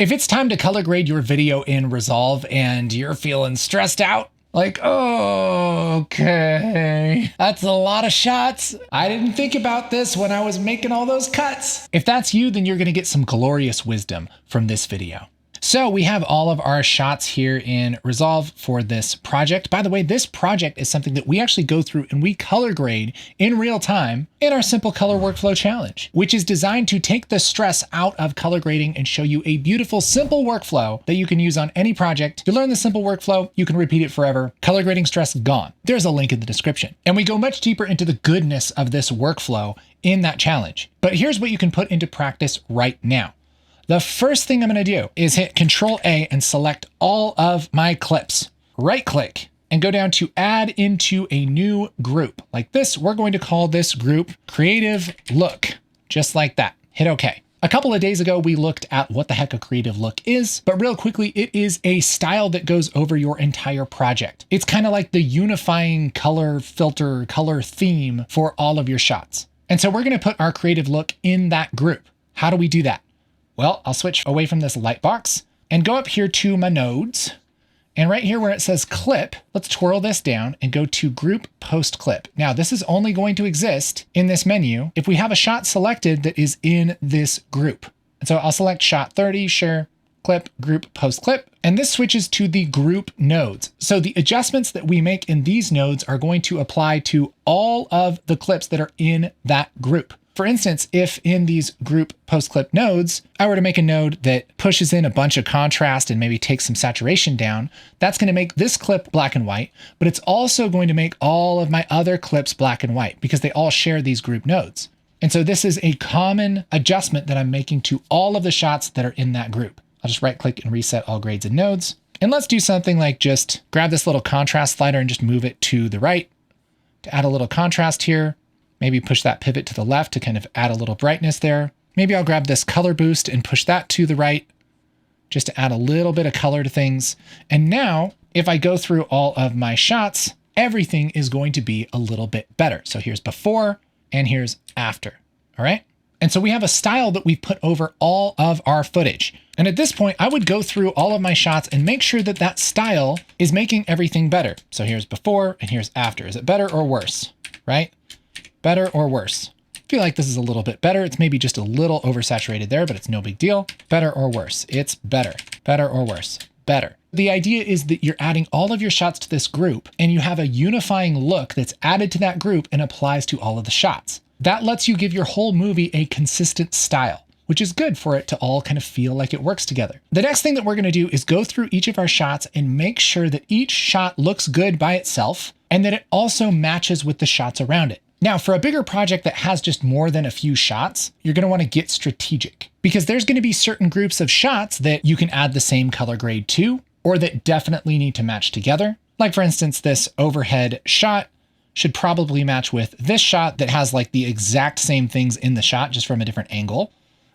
If it's time to color grade your video in Resolve and you're feeling stressed out, like, oh, okay, that's a lot of shots. I didn't think about this when I was making all those cuts. If that's you, then you're gonna get some glorious wisdom from this video. So we have all of our shots here in Resolve for this project. By the way, this project is something that we actually go through and we color grade in real time in our simple color workflow challenge, which is designed to take the stress out of color grading and show you a beautiful, simple workflow that you can use on any project. You learn the simple workflow, you can repeat it forever. Color grading stress gone. There's a link in the description. And we go much deeper into the goodness of this workflow in that challenge. But here's what you can put into practice right now. The first thing I'm gonna do is hit Control A and select all of my clips. Right click and go down to add into a new group. Like this, we're going to call this group Creative Look, just like that. Hit OK. A couple of days ago, we looked at what the heck a creative look is, but real quickly, it is a style that goes over your entire project. It's kind of like the unifying color filter, color theme for all of your shots. And so we're gonna put our creative look in that group. How do we do that? Well, I'll switch away from this light box and go up here to my nodes. And right here where it says clip, let's twirl this down and go to group post clip. Now this is only going to exist in this menu if we have a shot selected that is in this group. And so I'll select shot 30, sure, clip, group, post clip. And this switches to the group nodes. So the adjustments that we make in these nodes are going to apply to all of the clips that are in that group. For instance, if in these group post clip nodes, I were to make a node that pushes in a bunch of contrast and maybe takes some saturation down, that's going to make this clip black and white, but it's also going to make all of my other clips black and white because they all share these group nodes. And so this is a common adjustment that I'm making to all of the shots that are in that group. I'll just right click and reset all grades and nodes. And let's do something like just grab this little contrast slider and just move it to the right to add a little contrast here. Maybe push that pivot to the left to kind of add a little brightness there. Maybe I'll grab this color boost and push that to the right just to add a little bit of color to things. And now if I go through all of my shots, everything is going to be a little bit better. So here's before and here's after, all right? And so we have a style that we've put over all of our footage. And at this point, I would go through all of my shots and make sure that that style is making everything better. So here's before and here's after. Is it better or worse, right? Better or worse? I feel like this is a little bit better. It's maybe just a little oversaturated there, but it's no big deal. Better or worse? It's better. Better or worse? Better. The idea is that you're adding all of your shots to this group and you have a unifying look that's added to that group and applies to all of the shots. That lets you give your whole movie a consistent style, which is good for it to all kind of feel like it works together. The next thing that we're gonna do is go through each of our shots and make sure that each shot looks good by itself and that it also matches with the shots around it. Now, for a bigger project that has just more than a few shots, you're going to want to get strategic because there's going to be certain groups of shots that you can add the same color grade to, or that definitely need to match together. Like for instance, this overhead shot should probably match with this shot that has like the exact same things in the shot, just from a different angle.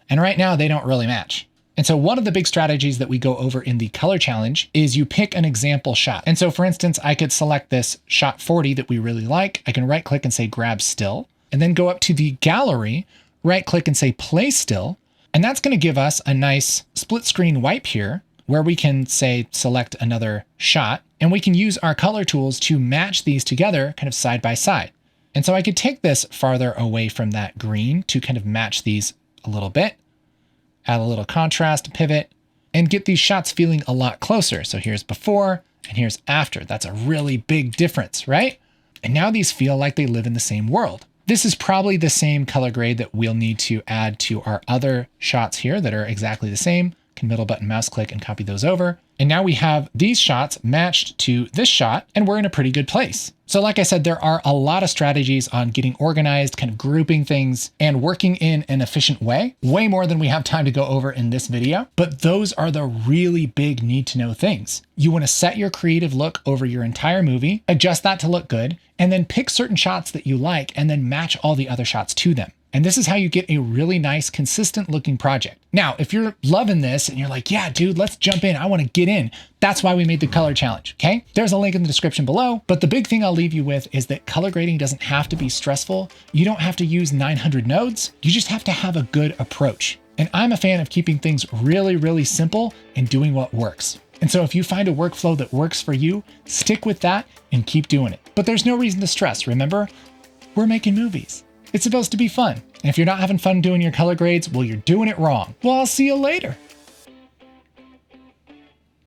And right now they don't really match. And so one of the big strategies that we go over in the color challenge is you pick an example shot. And so for instance, I could select this shot 40 that we really like. I can right click and say grab still, and then go up to the gallery, right click and say play still. And that's going to give us a nice split screen wipe here where we can say select another shot, and we can use our color tools to match these together kind of side by side. And so I could take this farther away from that green to kind of match these a little bit. Add a little contrast, pivot, and get these shots feeling a lot closer. So here's before and here's after. That's a really big difference, right? And now these feel like they live in the same world. This is probably the same color grade that we'll need to add to our other shots here that are exactly the same. Can middle button mouse click and copy those over. And now we have these shots matched to this shot and we're in a pretty good place. So like I said, there are a lot of strategies on getting organized, kind of grouping things and working in an efficient way more than we have time to go over in this video. But those are the really big need to know things. You want to set your creative look over your entire movie, adjust that to look good, and then pick certain shots that you like and then match all the other shots to them. And this is how you get a really nice, consistent looking project. Now, if you're loving this and you're like, yeah, dude, let's jump in. I want to get in. That's why we made the color challenge, okay? There's a link in the description below. But the big thing I'll leave you with is that color grading doesn't have to be stressful. You don't have to use 900 nodes. You just have to have a good approach. And I'm a fan of keeping things really, really simple and doing what works. And so if you find a workflow that works for you, stick with that and keep doing it. But there's no reason to stress, remember? We're making movies. It's supposed to be fun. And if you're not having fun doing your color grades, well, you're doing it wrong. Well, I'll see you later.